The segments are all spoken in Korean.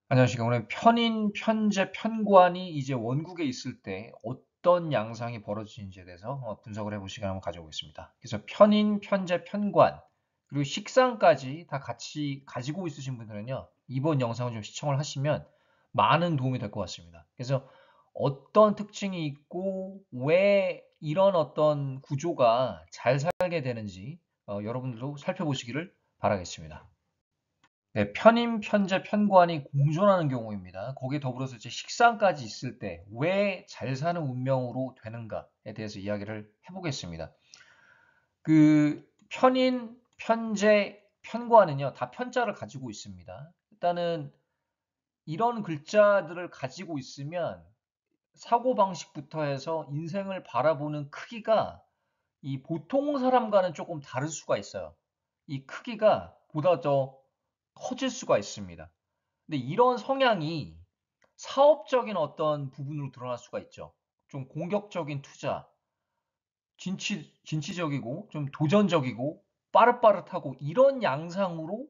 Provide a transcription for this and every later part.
안녕하십니까. 오늘 편인, 편제, 편관이 이제 원국에 있을 때 어떤 양상이 벌어지는지에 대해서 분석을 해볼 시간을 한번 가져보겠습니다. 그래서 편인, 편제, 편관, 그리고 식상까지 다 같이 가지고 있으신 분들은요, 이번 영상을 좀 시청을 하시면 많은 도움이 될 것 같습니다. 그래서 어떤 특징이 있고 왜 이런 어떤 구조가 잘 살게 되는지 여러분들도 살펴보시기를 바라겠습니다. 네, 편인, 편제, 편관이 공존하는 경우입니다. 거기에 더불어서 이제 식상까지 있을 때 왜 잘 사는 운명으로 되는가에 대해서 이야기를 해보겠습니다. 편인, 편제, 편관은요, 다 편자를 가지고 있습니다. 일단은 이런 글자들을 가지고 있으면 사고방식부터 해서 인생을 바라보는 크기가 이 보통 사람과는 조금 다를 수가 있어요. 이 크기가 보다 더 커질 수가 있습니다. 근데 이런 성향이 사업적인 어떤 부분으로 드러날 수가 있죠. 좀 공격적인 투자, 진취적이고 좀 도전적이고 빠릇빠릇하고 이런 양상으로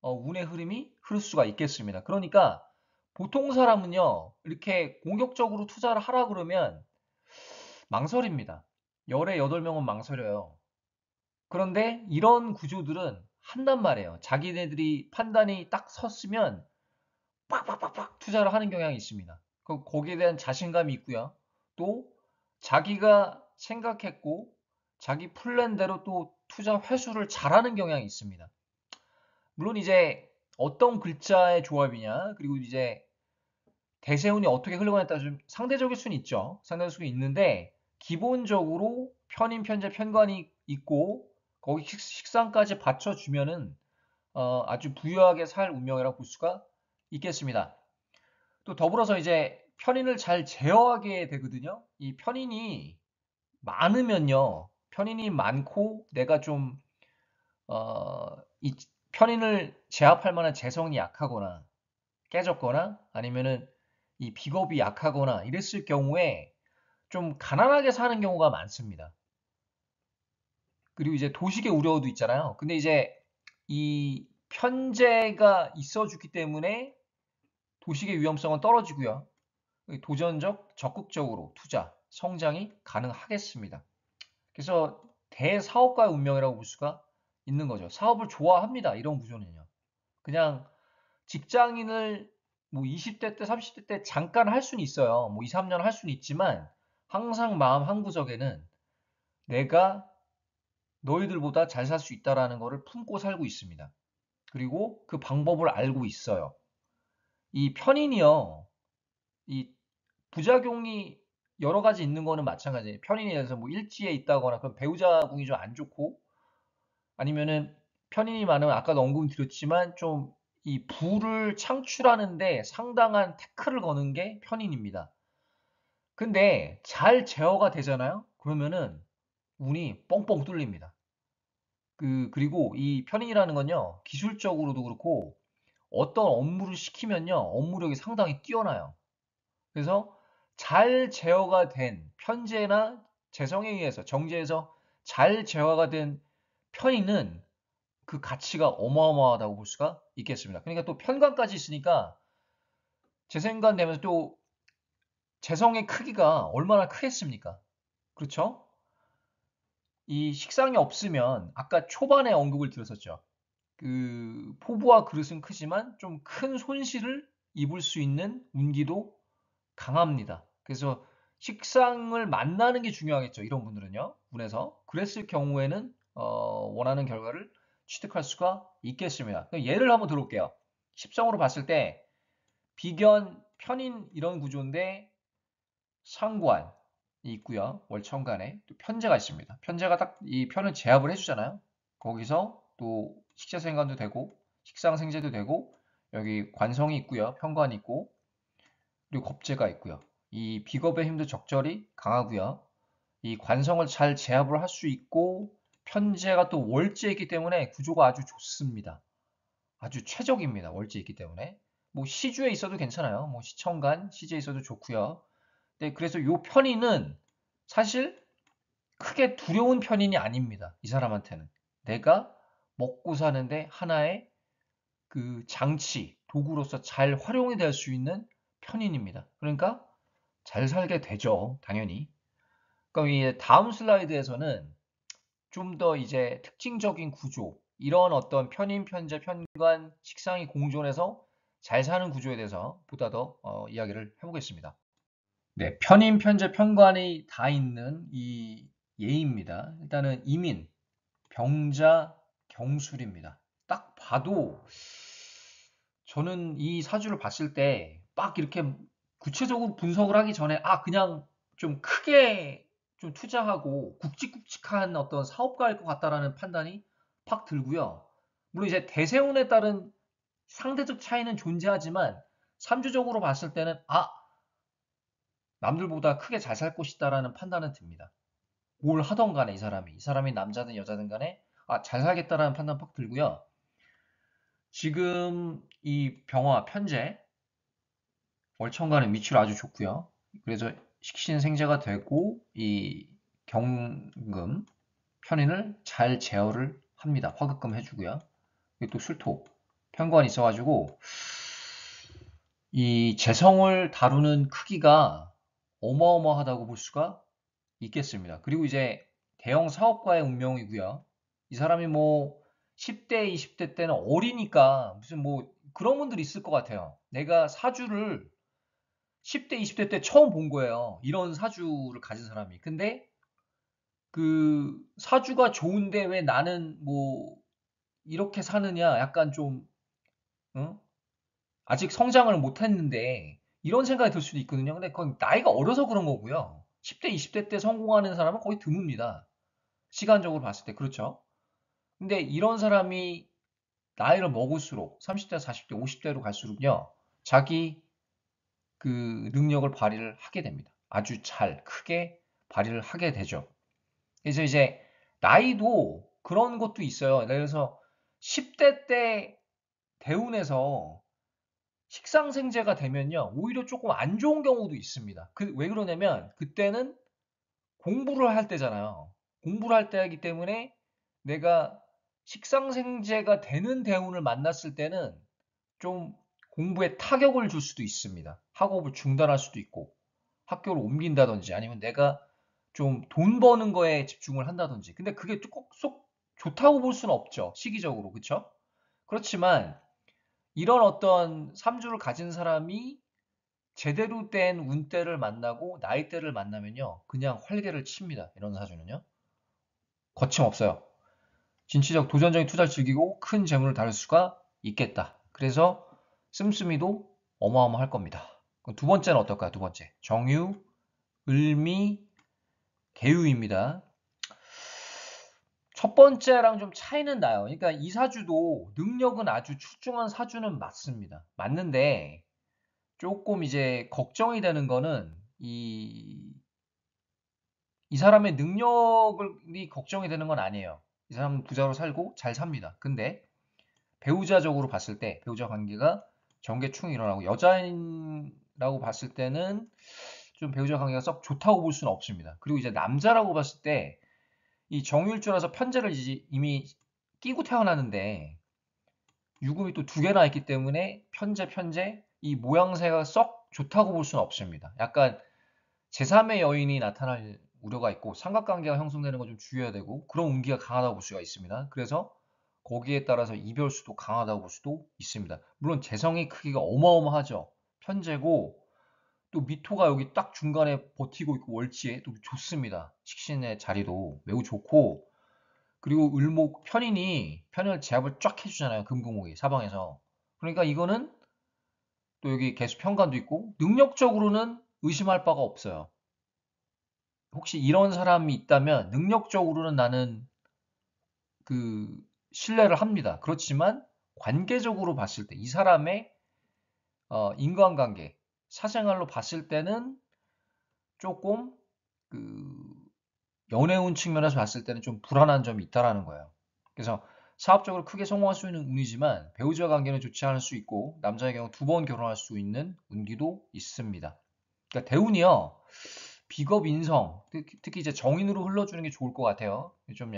운의 흐름이 흐를 수가 있겠습니다. 그러니까 보통 사람은요, 이렇게 공격적으로 투자를 하라 그러면 망설입니다. 열에 8명은 망설여요. 그런데 이런 구조들은 한단 말이에요. 자기네들이 판단이 딱 섰으면 팍팍팍팍 투자를 하는 경향이 있습니다. 거기에 대한 자신감이 있고요. 또 자기가 생각했고 자기 플랜대로 또 투자 회수를 잘하는 경향이 있습니다. 물론 이제 어떤 글자의 조합이냐, 그리고 이제 대세운이 어떻게 흘러가냐에 따라 좀 상대적일 수는 있죠. 상대적일 수는 있는데 기본적으로 편인, 편제, 편관이 있고 거기 식상까지 받쳐주면은 아주 부유하게 살 운명이라고 볼 수가 있겠습니다. 또 더불어서 이제 편인을 잘 제어하게 되거든요. 이 편인이 많으면요. 편인이 많고 내가 좀, 이 편인을 제압할 만한 재성이 약하거나 깨졌거나 아니면은 이 비겁이 약하거나 이랬을 경우에 좀 가난하게 사는 경우가 많습니다. 그리고 이제 도식의 우려도 있잖아요. 근데 이제 이 편제가 있어주기 때문에 도식의 위험성은 떨어지고요. 도전적, 적극적으로 투자, 성장이 가능하겠습니다. 그래서 대사업가의 운명이라고 볼 수가 있는 거죠. 사업을 좋아합니다. 이런 구조는요. 그냥 직장인을 뭐 20대 때, 30대 때 잠깐 할 수는 있어요. 뭐 2, 3년 할 수는 있지만 항상 마음 한구석에는 내가 너희들보다 잘 살 수 있다라는 거를 품고 살고 있습니다. 그리고 그 방법을 알고 있어요. 이 편인이요. 이 부작용이 여러 가지 있는 거는 마찬가지예요. 편인에 대해서 뭐 일지에 있다거나 그럼 배우자궁이 좀 안 좋고 아니면은 편인이 많으면 아까도 언급드렸지만 좀 이 부를 창출하는데 상당한 태클을 거는 게 편인입니다. 근데 잘 제어가 되잖아요? 그러면은 운이 뻥뻥 뚫립니다. 그리고 이 편인이라는 건요, 기술적으로도 그렇고 어떤 업무를 시키면요, 업무력이 상당히 뛰어나요. 그래서 잘 제어가 된 편제나 재성에 의해서 정제해서 잘 제어가 된 편의는 그 가치가 어마어마하다고 볼 수가 있겠습니다. 그러니까 또 편관까지 있으니까 재생관 되면서 또 재성의 크기가 얼마나 크겠습니까? 그렇죠? 이 식상이 없으면 아까 초반에 언급을 드렸었죠. 포부와 그릇은 크지만 좀 큰 손실을 입을 수 있는 운기도 강합니다. 그래서 식상을 만나는 게 중요하겠죠. 이런 분들은요. 운에서. 그랬을 경우에는 원하는 결과를 취득할 수가 있겠습니다. 예를 한번 들어볼게요. 십성으로 봤을 때 비견, 편인 이런 구조인데 상관이 있고요. 월천간에 또 편제가 있습니다. 편제가 딱 이 편을 제압을 해주잖아요. 거기서 또 식자생관도 되고 식상생재도 되고 여기 관성이 있고요. 편관이 있고 그리고 겁재가 있고요. 이 비겁의 힘도 적절히 강하고요. 이 관성을 잘 제압을 할 수 있고 편제가 또 월지에 있기 때문에 구조가 아주 좋습니다. 아주 최적입니다. 월지에 있기 때문에. 뭐 시주에 있어도 괜찮아요. 뭐 시천간, 시제에 있어도 좋고요. 네, 그래서 요 편인은 사실 크게 두려운 편인이 아닙니다. 이 사람한테는. 내가 먹고 사는데 하나의 그 장치, 도구로서 잘 활용이 될 수 있는 편인입니다. 그러니까 잘 살게 되죠, 당연히. 그럼 이 다음 슬라이드에서는 좀 더 이제 특징적인 구조, 이런 어떤 편인, 편제, 편관, 식상이 공존해서 잘 사는 구조에 대해서 보다 더 이야기를 해보겠습니다. 네, 편인, 편제, 편관이 다 있는 이 예입니다. 일단은 이민, 병자, 경술입니다. 딱 봐도 저는 이 사주를 봤을 때 막 이렇게 구체적으로 분석을 하기 전에 그냥 좀 크게 좀 투자하고 굵직굵직한 어떤 사업가일 것 같다라는 판단이 팍 들고요. 물론 이제 대세운에 따른 상대적 차이는 존재하지만 삼주적으로 봤을 때는 남들보다 크게 잘 살 것이다라는 판단은 듭니다. 뭘 하던 간에 이 사람이 남자든 여자든 간에 잘 살겠다라는 판단 팍 들고요. 지금 이 병화 편제 월천간의 미출 아주 좋고요. 그래서 식신생재가 되고 이 경금 편인을 잘 제어를 합니다. 화급금 해주고요. 그리고 또 술토 편관이 있어가지고 이 재성을 다루는 크기가 어마어마하다고 볼 수가 있겠습니다. 그리고 이제 대형 사업가의 운명이고요. 이 사람이 뭐 10대, 20대 때는 어리니까 무슨 뭐 그런 분들이 있을 것 같아요. 내가 사주를 10대, 20대 때 처음 본 거예요. 이런 사주를 가진 사람이. 근데 그 사주가 좋은데 왜 나는 뭐 이렇게 사느냐? 약간 좀 어? 아직 성장을 못 했는데 이런 생각이 들 수도 있거든요. 근데 그건 나이가 어려서 그런 거고요. 10대, 20대 때 성공하는 사람은 거의 드뭅니다. 시간적으로 봤을 때 그렇죠. 근데 이런 사람이 나이를 먹을수록 30대, 40대, 50대로 갈수록요. 자기 그 능력을 발휘를 하게 됩니다. 아주 잘 크게 발휘를 하게 되죠. 그래서 이제 나이도 그런 것도 있어요. 예를 들어서 10대 때 대운에서 식상생재가 되면요. 오히려 조금 안 좋은 경우도 있습니다. 왜 그러냐면 그때는 공부를 할 때잖아요. 공부를 할 때이기 때문에 내가 식상생재가 되는 대운을 만났을 때는 좀 공부에 타격을 줄 수도 있습니다. 학업을 중단할 수도 있고 학교를 옮긴다든지 아니면 내가 좀 돈 버는 거에 집중을 한다든지. 근데 그게 꼭 속 좋다고 볼 수는 없죠. 시기적으로. 그렇죠? 그렇지만 이런 어떤 삼주를 가진 사람이 제대로 된 운때를 만나고 나이대를 만나면요. 그냥 활개를 칩니다. 이런 사주는요. 거침없어요. 진취적 도전적인 투자를 즐기고 큰 재물을 다룰 수가 있겠다. 그래서 씀씀이도 어마어마할 겁니다. 그럼 두 번째는 어떨까요? 두 번째. 정유, 을미, 개유입니다. 첫 번째랑 좀 차이는 나요. 그러니까 이 사주도 능력은 아주 출중한 사주는 맞습니다. 맞는데 조금 이제 걱정이 되는 거는 이 사람의 능력이 걱정이 되는 건 아니에요. 이 사람은 부자로 살고 잘 삽니다. 근데 배우자적으로 봤을 때 배우자 관계가 정계충이 일어나고 여자인라고 봤을 때는 좀 배우자 관계가 썩 좋다고 볼 수는 없습니다. 그리고 이제 남자라고 봤을 때 이 정유일주라서 편제를 이미 끼고 태어나는데 유금이 또 두 개나 있기 때문에 편제 이 모양새가 썩 좋다고 볼 수는 없습니다. 약간 제3의 여인이 나타날 우려가 있고 삼각관계가 형성되는 거 좀 주의해야 되고 그런 운기가 강하다고 볼 수가 있습니다. 그래서 거기에 따라서 이별수도 강하다고 볼 수도 있습니다. 물론 재성의 크기가 어마어마하죠. 편제고 또 미토가 여기 딱 중간에 버티고 있고 월지에 또 좋습니다. 식신의 자리도 매우 좋고 그리고 을목 편인이 편을 제압을 쫙 해주잖아요. 금공목이 사방에서. 그러니까 이거는 또 여기 개수 편관도 있고 능력적으로는 의심할 바가 없어요. 혹시 이런 사람이 있다면 능력적으로는 나는 그 신뢰를 합니다. 그렇지만 관계적으로 봤을 때 이 사람의 인간관계, 사생활로 봤을 때는 조금 그 연애운 측면에서 봤을 때는 좀 불안한 점이 있다라는 거예요. 그래서 사업적으로 크게 성공할 수 있는 운이지만 배우자 관계는 좋지 않을 수 있고 남자의 경우 두 번 결혼할 수 있는 운기도 있습니다. 그러니까 대운이요. 비겁 인성, 특히 이제 정인으로 흘러주는 게 좋을 것 같아요. 좀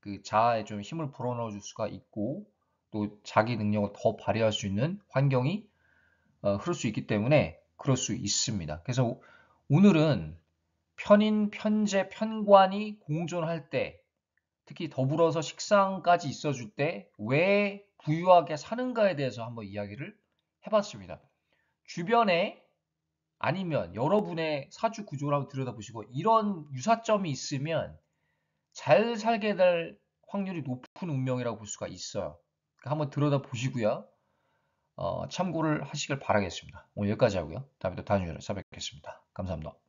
그 자아에 좀 힘을 불어넣어 줄 수가 있고 또 자기 능력을 더 발휘할 수 있는 환경이 흐를 수 있기 때문에 그럴 수 있습니다. 그래서 오늘은 편인, 편재, 편관이 공존할 때, 특히 더불어서 식상까지 있어줄 때 왜 부유하게 사는가에 대해서 한번 이야기를 해봤습니다. 주변에 아니면 여러분의 사주 구조를 한번 들여다보시고 이런 유사점이 있으면 잘 살게 될 확률이 높은 운명이라고 볼 수가 있어요. 그러니까 한번 들여다보시고요. 참고를 하시길 바라겠습니다. 오늘 여기까지 하고요. 다음에 또 다음 주에 찾아뵙겠습니다. 감사합니다.